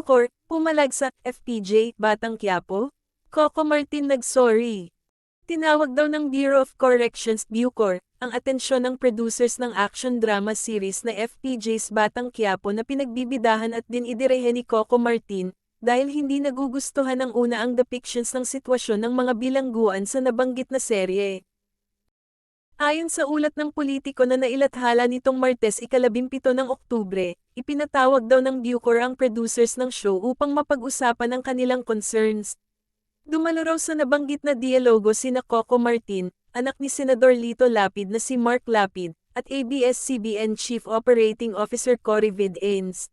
Bucor, pumalagsak, FPJ, Batang Quiapo? Coco Martin nag-sorry. Tinawag daw ng Bureau of Corrections Bucor, ang atensyon ng producers ng action drama series na FPJ's Batang Quiapo na pinagbibidahan at dinidirehe ni Coco Martin, dahil hindi nagugustuhan ng una ang depictions ng sitwasyon ng mga bilangguan sa nabanggit na serye. Ayon sa ulat ng politiko na nailathala nitong Martes ika-17 ng Oktubre, ipinatawag daw ng Bucor ang producers ng show upang mapag-usapan ang kanilang concerns. Dumalo raw sa nabanggit na dialogo sina Coco Martin, anak ni Senador Lito Lapid na si Mark Lapid, at ABS-CBN Chief Operating Officer Cory Vid-Ains.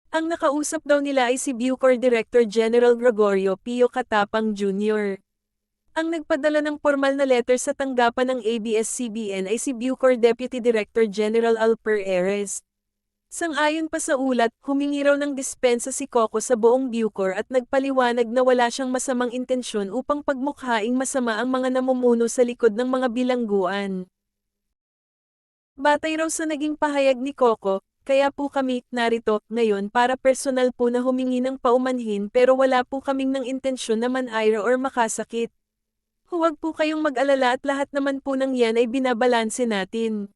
Ang nakausap daw nila ay si Bucor Director General Gregorio Pio Catapang Jr. Ang nagpadala ng formal na letter sa tanggapan ng ABS-CBN ay si Bucor Deputy Director General Alper Erez. Sang-ayon pa sa ulat, humingi raw ng dispensa si Coco sa buong Bucor at nagpaliwanag na wala siyang masamang intensyon upang pagmukhaing masama ang mga namumuno sa likod ng mga bilangguan. Batay raw sa naging pahayag ni Coco, kaya po kami narito ngayon para personal po na humingi ng paumanhin pero wala po kaming ng intensyon na manira or makasakit. Huwag po kayong mag-alala at lahat naman po ng yan ay binabalanse natin.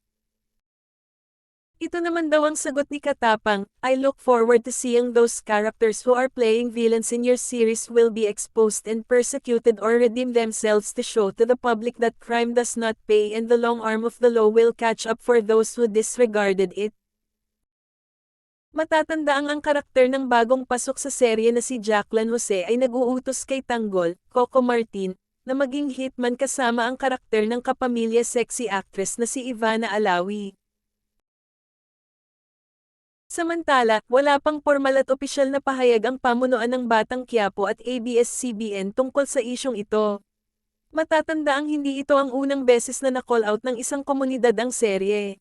Ito naman daw ang sagot ni Katapang, I look forward to seeing those characters who are playing villains in your series will be exposed and persecuted or redeem themselves to show to the public that crime does not pay and the long arm of the law will catch up for those who disregarded it. Matatandaang ang karakter ng bagong pasok sa serye na si Jacqueline Jose ay nag-uutos kay Tanggol, Coco Martin, na maging hitman kasama ang karakter ng kapamilya sexy actress na si Ivana Alawi. Samantala, wala pang formal at opisyal na pahayag ang pamunuan ng Batang Quiapo at ABS-CBN tungkol sa isyong ito. Matatandaang hindi ito ang unang beses na na-call out ng isang komunidad ang serye.